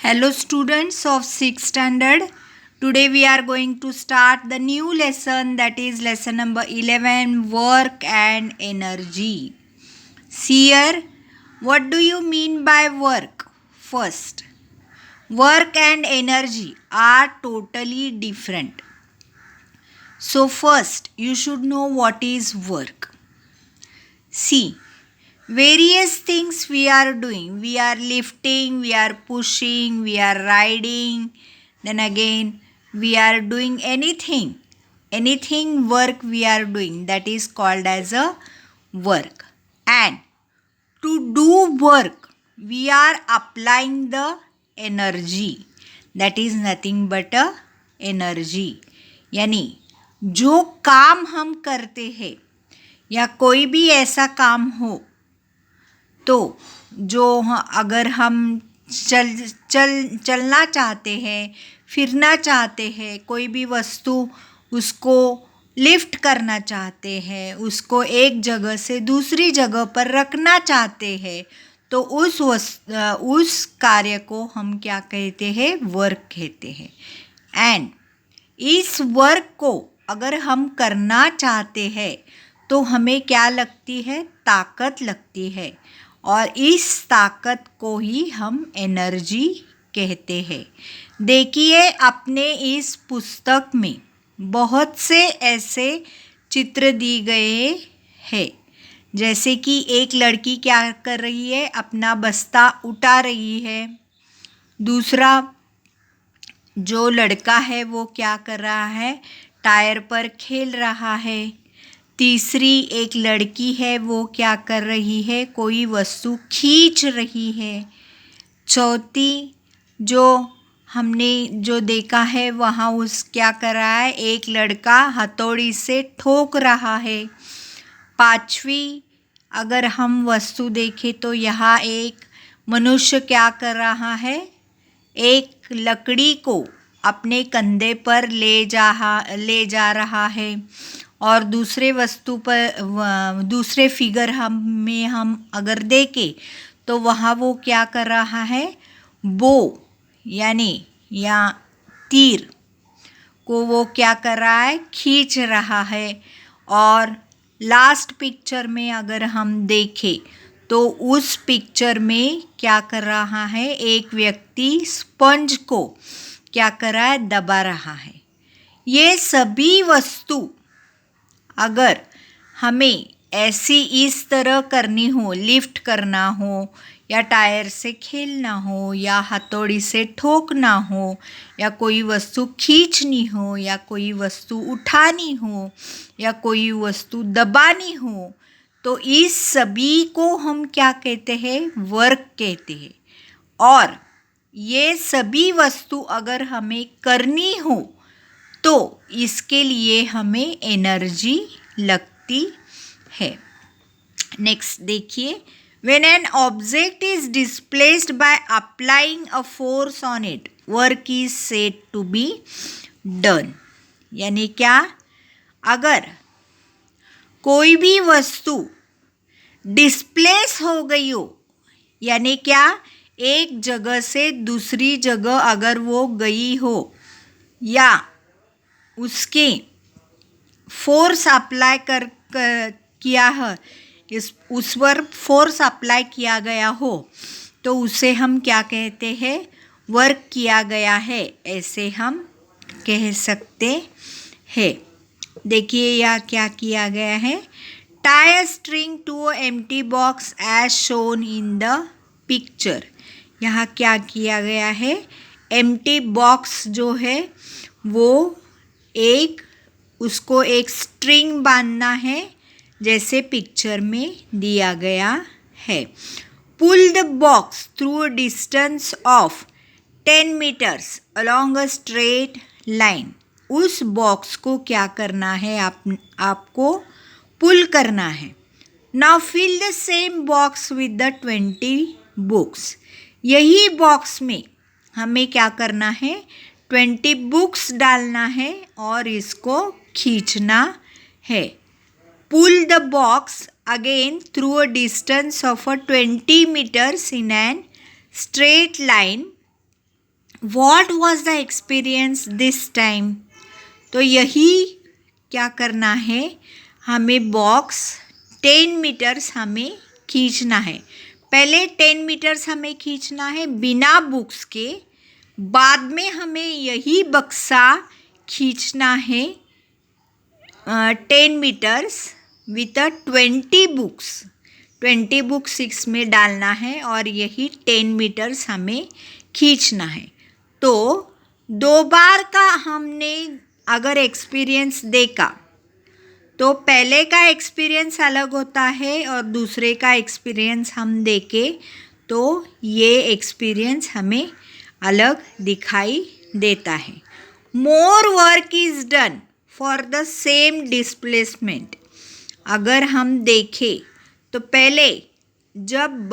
Hello students of 6th standard. Today we are going to start the new lesson, that is lesson number 11, work and energy. See here, what do you mean by work? First, work and energy are totally different. So first you should know what is work. See, various things we are doing. We are lifting, we are pushing, we are riding. Then again, we are doing anything. Anything work we are doing, that is called as a work. And to do work, we are applying the energy. That is nothing but a energy. यानी जो काम हम करते हैं या कोई भी ऐसा काम हो तो जो अगर हम चलना चाहते हैं, फिरना चाहते हैं, कोई भी वस्तु उसको लिफ्ट करना चाहते हैं, उसको एक जगह से दूसरी जगह पर रखना चाहते हैं, तो उस कार्य को हम क्या कहते हैं? वर्क कहते हैं. एंड इस वर्क को अगर हम करना चाहते हैं तो हमें क्या लगती है? ताकत लगती है. और इस ताकत को ही हम एनर्जी कहते हैं. देखिए, अपने इस पुस्तक में बहुत से ऐसे चित्र दिए गए हैं. जैसे कि एक लड़की क्या कर रही है? अपना बस्ता उठा रही है. दूसरा जो लड़का है वो क्या कर रहा है? टायर पर खेल रहा है. तीसरी एक लड़की है, वो क्या कर रही है? कोई वस्तु खींच रही है. चौथी जो हमने जो देखा है वहाँ क्या कर रहा है? एक लड़का हथौड़ी से ठोक रहा है. पांचवी अगर हम वस्तु देखें तो यहाँ एक मनुष्य क्या कर रहा है? एक लकड़ी को अपने कंधे पर ले जा रहा है. और दूसरे वस्तु पर दूसरे फिगर हम अगर देखें तो वहाँ वो क्या कर रहा है? बो यानी या तीर को वो क्या कर रहा है? खींच रहा है. और लास्ट पिक्चर में अगर हम देखें तो उस पिक्चर में क्या कर रहा है? एक व्यक्ति स्पंज को क्या कर रहा है? दबा रहा है. ये सभी वस्तु अगर हमें ऐसी इस तरह करनी हो, लिफ्ट करना हो, या टायर से खेलना हो, या हथौड़ी से ठोकना हो, या कोई वस्तु खींचनी हो, या कोई वस्तु उठानी हो, या कोई वस्तु दबानी हो, तो इस सभी को हम क्या कहते हैं? वर्क कहते हैं. और ये सभी वस्तु अगर हमें करनी हो तो इसके लिए हमें एनर्जी लगती है. नेक्स्ट देखिए, when an object is displaced by applying a force on it, work is said to be done. यानी क्या? अगर कोई भी वस्तु डिस्प्लेस हो गई हो, यानी क्या? एक जगह से दूसरी जगह अगर वो गई हो, या उसके फोर्स अप्लाई किया है, उस पर फोर्स अप्लाई किया गया हो, तो उसे हम क्या कहते हैं? वर्क किया गया है, ऐसे हम कह सकते हैं. देखिए यहाँ क्या किया गया है? Tie a string to a empty box as shown in the picture. यहाँ क्या किया गया है? एम्प्टी बॉक्स जो है वो उसको एक स्ट्रिंग बांधना है, जैसे पिक्चर में दिया गया है. Pull the box through a distance of 10 meters along a straight line. उस बॉक्स को क्या करना है? आपको पुल करना है. Now fill the same box with the 20 books. यही बॉक्स में हमें क्या करना है? 20 बुक्स डालना है और इसको खींचना है. Pull the box again through a distance of 20 meters in an straight line what was the experience this time? तो यही क्या करना है, हमें बॉक्स 10 मीटर्स हमें खींचना है। पहले 10 मीटर्स हमें खींचना है बिना बुक्स के, बाद में हमें यही बक्सा खींचना है 10 मीटर्स विथ 20 बुक्स। 20 बुक्स इसमें डालना है और यही 10 मीटर्स हमें खींचना है। तो 2 बार का हमने अगर एक्सपीरियंस देखा तो पहले का एक्सपीरियंस अलग होता है और दूसरे का एक्सपीरियंस हम देखें तो ये एक्सपीरियंस हमें अलग दिखाई देता है। More work is done for the same displacement. अगर हम देखें तो पहले जब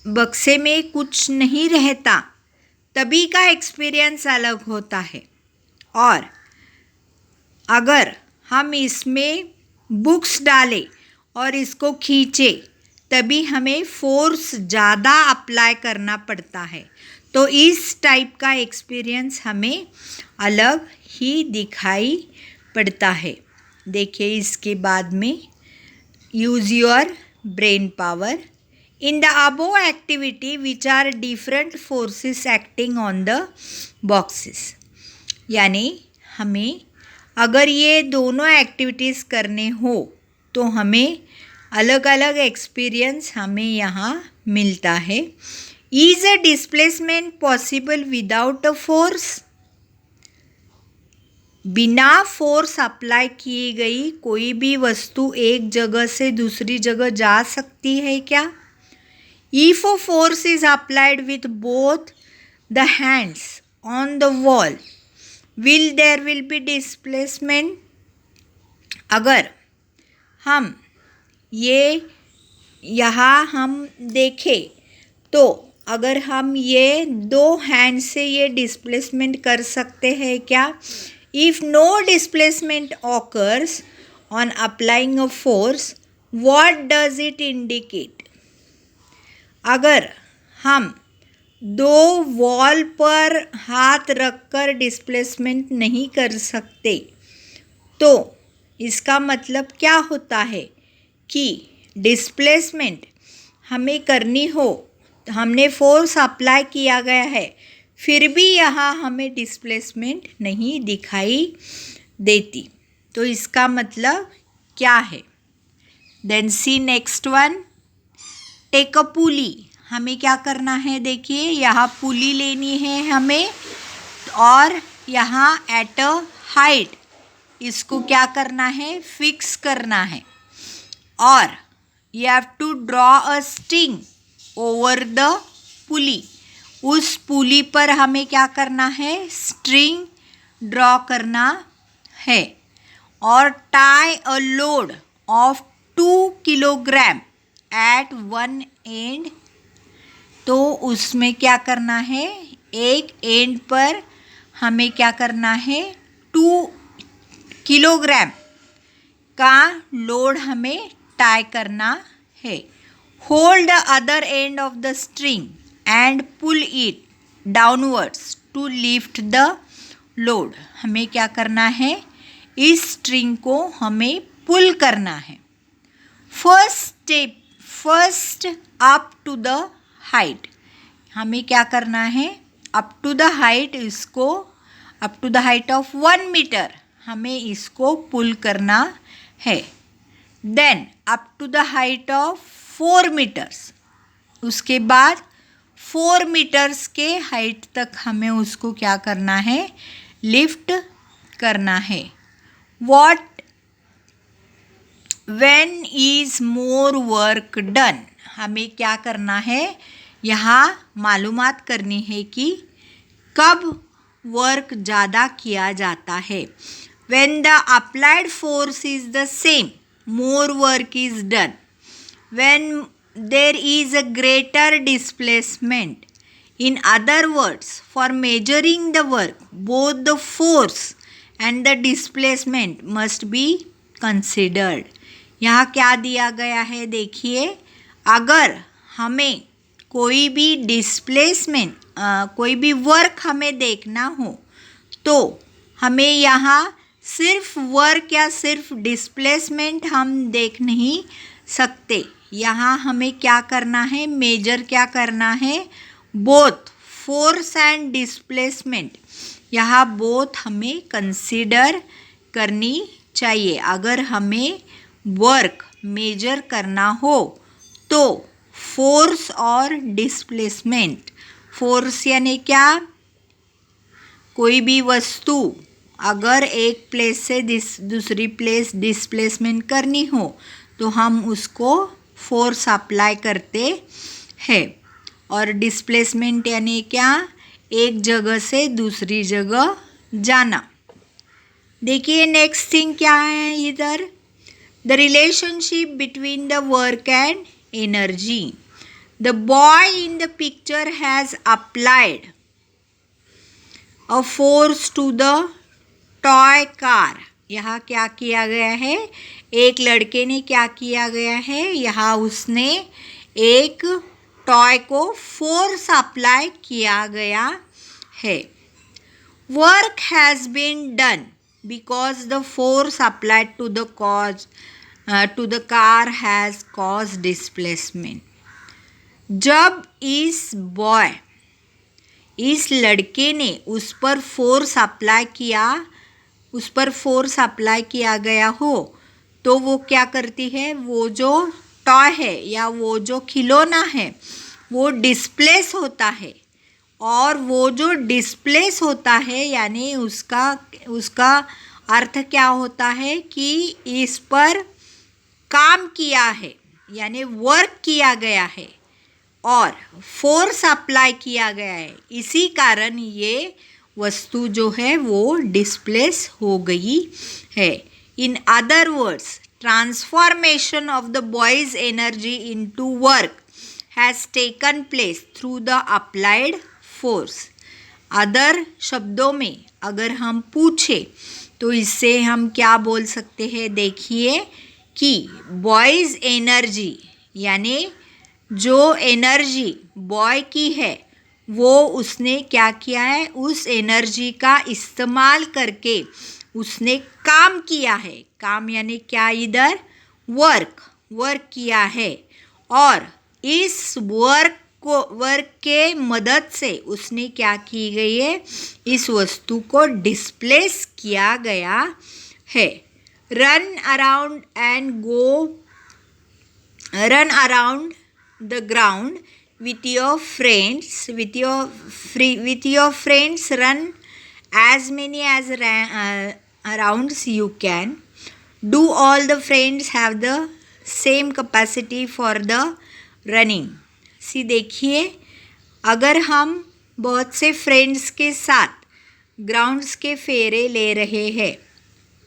बक्से में कुछ नहीं रहता तभी का एक्सपीरियंस अलग होता है, और अगर हम इसमें बुक्स डालें और इसको खींचे तभी हमें फोर्स ज़्यादा अप्लाई करना पड़ता है। तो इस टाइप का एक्सपीरियंस हमें अलग ही दिखाई पड़ता है। देखिए इसके बाद में use your brain power in the above activity which are different forces acting on the boxes. यानी हमें अगर ये दोनों एक्टिविटीज़ करने हो तो हमें अलग अलग एक्सपीरियंस हमें यहाँ मिलता है। Is a displacement possible without a force? बिना फोर्स अप्लाई किए गई कोई भी वस्तु एक जगह से दूसरी जगह जा सकती है क्या? If a force is applied with both the hands on the wall, there will be displacement? अगर हम ये यहाँ हम देखें तो अगर हम ये 2 हैंड से ये डिस्प्लेसमेंट कर सकते हैं क्या? If no displacement occurs on applying a force, what does it indicate? अगर हम 2 वॉल पर हाथ रखकर डिस्प्लेसमेंट नहीं कर सकते तो इसका मतलब क्या होता है कि डिस्प्लेसमेंट हमें करनी हो, हमने फोर्स अप्लाई किया गया है, फिर भी यहाँ हमें डिस्प्लेसमेंट नहीं दिखाई देती। तो इसका मतलब क्या है? Then C next one, take a pulley. हमें क्या करना है, देखिए यहाँ पुली लेनी है हमें और यहाँ एट अ हाइट इसको क्या करना है, फिक्स करना है, और you have to draw a string over the pulley. उस पुली पर हमें क्या करना है, स्ट्रिंग ड्रॉ करना है, और tie a load of 2 kilogram at one end. तो उसमें क्या करना है, एक एंड पर हमें क्या करना है, 2 किलोग्राम का लोड हमें टाई करना है। Hold the other end of the string and pull it downwards to lift the load. हमें क्या करना है, इस स्ट्रिंग को हमें पुल करना है। First up to the height. हमें क्या करना है, अप टू द हाइट, इसको up to the height of 1 meter हमें इसको पुल करना है। Then up to the height of 4 meters, उसके बाद 4 मीटर्स के हाइट तक हमें उसको क्या करना है, लिफ्ट करना है। What When is more work done? हमें क्या करना है, यहाँ मालूमात करनी है कि कब वर्क ज़्यादा किया जाता है। When the applied force is the same, more work is done. When there is a greater displacement. In other words, for measuring the work, both the force and the displacement must be considered. यहाँ क्या दिया गया है, देखिए, अगर हमें कोई भी डिस्प्लेसमेंट कोई भी वर्क हमें देखना हो तो हमें यहाँ सिर्फ वर्क या सिर्फ डिस्प्लेसमेंट हम देख नहीं सकते। यहाँ हमें क्या करना है, मेजर क्या करना है, बोथ फोर्स एंड डिस्प्लेसमेंट। यहाँ बोथ हमें कंसीडर करनी चाहिए। अगर हमें वर्क मेजर करना हो तो फोर्स और डिस्प्लेसमेंट। फोर्स यानी क्या, कोई भी वस्तु अगर एक प्लेस से दूसरी प्लेस डिस्प्लेसमेंट करनी हो तो हम उसको फोर्स अप्लाई करते हैं। और डिस्प्लेसमेंट यानी क्या, एक जगह से दूसरी जगह जाना। देखिए नेक्स्ट थिंग क्या है इधर, the relationship between the work and energy. The boy in the picture has applied a force to the toy car. यहाँ क्या किया गया है, एक लड़के ने क्या किया गया है, यहाँ उसने एक टॉय को फोर्स अप्लाई किया गया है। Work has been done because the force applied to the car has cause displacement. जब इस लड़के ने उस पर फोर्स अप्लाई किया गया हो तो वो क्या करती है, वो जो टॉय है या वो जो खिलौना है वो डिस्प्लेस होता है। और वो जो डिस्प्लेस होता है यानी उसका अर्थ क्या होता है कि इस पर काम किया है यानी वर्क किया गया है और फोर्स अप्लाई किया गया है, इसी कारण ये वस्तु जो है वो डिस्प्लेस हो गई है। In other words, transformation of the boys energy into work has taken place through the applied force. Other शब्दों में अगर हम पूछे तो इससे हम क्या बोल सकते हैं, देखिए कि बॉयज एनर्जी यानी जो एनर्जी बॉय की है वो उसने क्या किया है, उस एनर्जी का इस्तेमाल करके उसने काम किया है। काम यानी क्या, इधर वर्क किया है और इस वर्क के मदद से उसने क्या की गई है, इस वस्तु को डिस्प्लेस किया गया है। Run around the ground with your friends, run as many as rounds you can. Do all the friends have the same capacity for the running? सी देखिए, अगर हम बहुत से फ्रेंड्स के साथ ग्राउंड्स के फेरे ले रहे हैं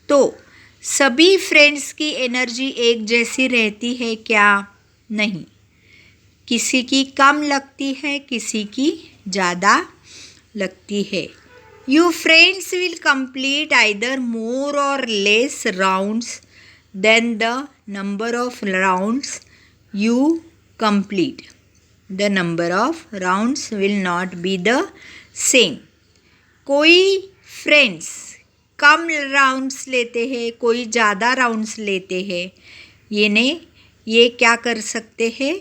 तो सभी फ्रेंड्स की एनर्जी एक जैसी रहती है क्या? नहीं, किसी की कम लगती है, किसी की ज़्यादा लगती है। You friends will complete either more or less rounds than the number of rounds you complete. The number of rounds will not be the same. कोई फ्रेंड्स कम राउंड्स लेते हैं, कोई ज़्यादा राउंड्स लेते हैं। ये क्या कर सकते हैं,